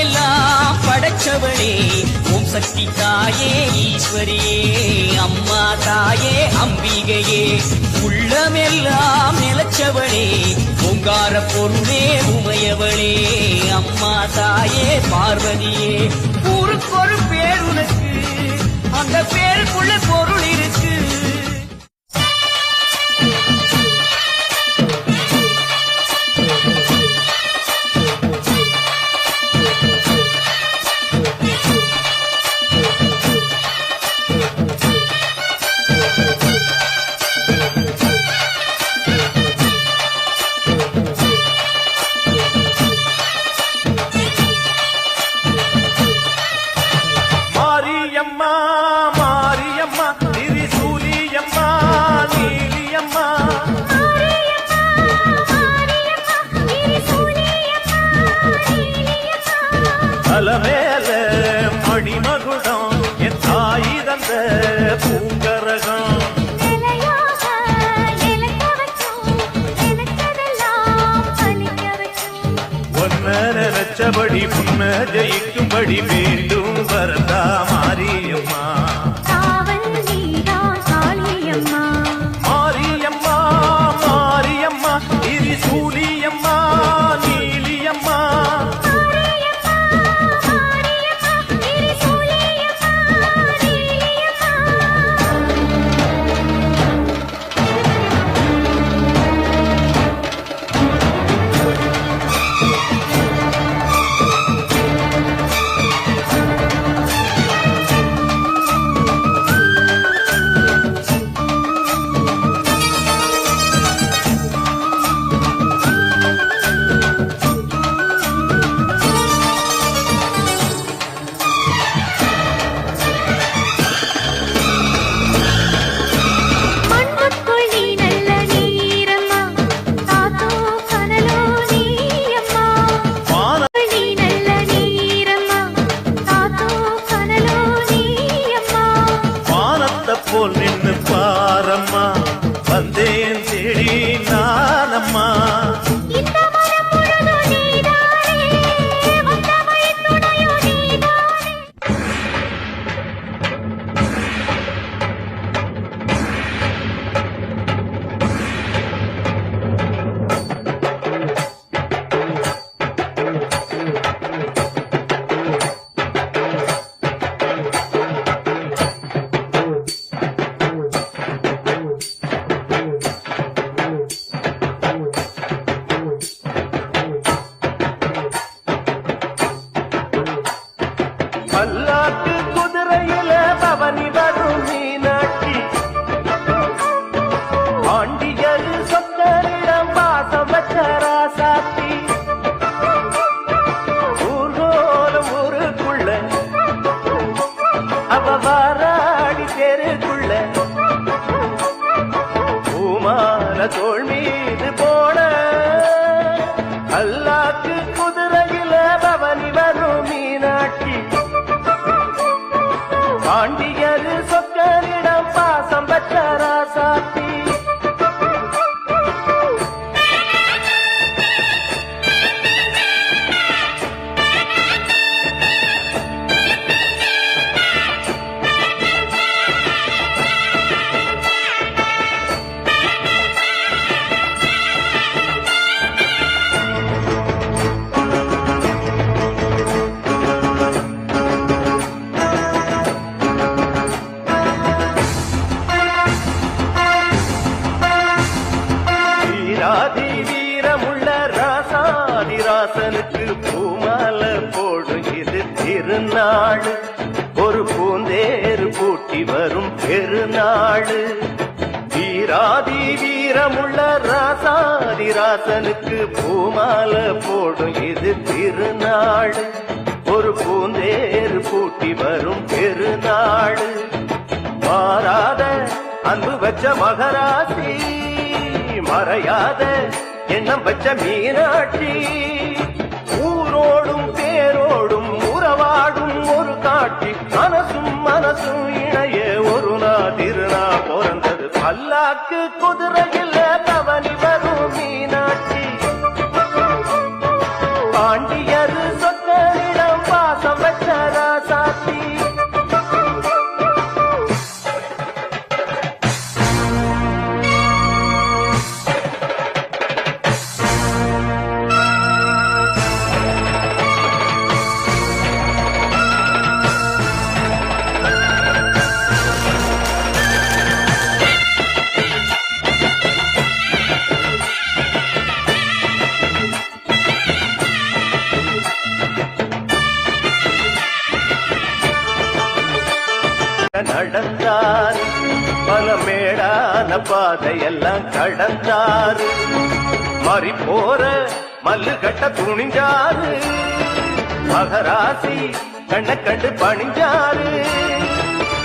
உலகமெல்லாம் படைச்சவளே ஓம் சக்தி தாயே ஈஸ்வரியே அம்மா தாயே அம்பிகையே உள்ளமெல்லாம் நிலச்சவளே ஓங்கார பொருளே உமையவளே அம்மா தாயே பார்வதியே ஊருக்கொரு பேர் உனக்கு அந்த பேருக்குள்ள பொருள் இருக்கு மேல மணிமகுடம் என் தாய் தந்த பூங்கரகம் ஒன்ன நினைச்சபடி புன்ன ஜெயிக்கும்படி மீண்டும் வரதா மாரியம்மா மாரியம்மா மாரியம்மா திரிசூலியம்மா நீலியம்மா போல் நின்று பாரம்மா வந்தேன் தேடி நானம்மா பல்லாக்கு குதிரையில பவனி வரும் மீனாட்சி ஆண்டியல் சொந்தரிடம் வாசம் வச்ச ராசாத்தி ஊர்கோலம் ஊருக்குள்ள அவ வாராடி தெருக்குள்ள பூமால தோல் மீது போன பல்லாக்கு குதிரையில பவனி வரும் மீனாட்சி பாண்டியரு சொக்கரிடம் பாசம் பெற்ற ராசாத்தி ராதி வீரமுள்ள ராசாதிராசனுக்கு பூமால போடும் இது திருநாள் ஒரு பூந்தேறு பூட்டி வரும் பெருநாள் வீராதி வீரமுள்ள ராசாதிராசனுக்கு பூமால போடும் இது திருநாள் ஒரு பூந்தேறு பூட்டி வரும் பெருநாள் மாறாத அன்பு வச்ச மகராசி மறையாத எண்ணம் வச்ச மீனாட்சி ஊரோடும் பேரோடும் உறவாடும் ஒரு காட்சி மனசும் மனசும் இணைய ஒரு நாள் திருநாள் பிறந்தது பல்லாக்கு குதிரையில் பவனி வரும் மீனாட்சி பாண்டியர் சொக்கரிடம் இருளான பாதையெல்லாம் கடந்தாரு, மாறி போற மல்லு கட்ட துணிஞ்சாரு, மகராசி கண்ண கண்டு பணிஞ்சாரு.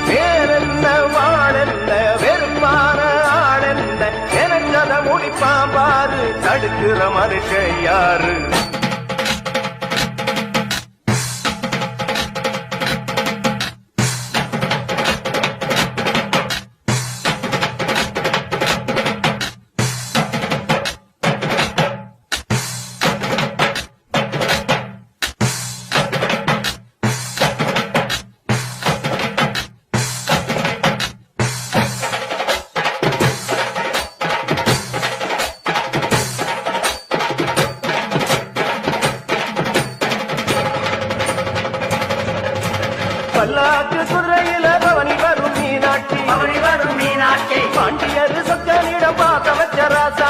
வேறென்ன வாழென்ன வெறுப்பான ஆளென்ன எனக்கத முடிப்பான் பாரு, தடுக்கிற மனுஷன் யாரு? பல்லாக்கு குதிரையில பவனி வரும் மீனாட்சி, பவனி வரும் மீனாட்சி, பாண்டியர் சொக்கனிடம் பார்த்த வச்ச ராச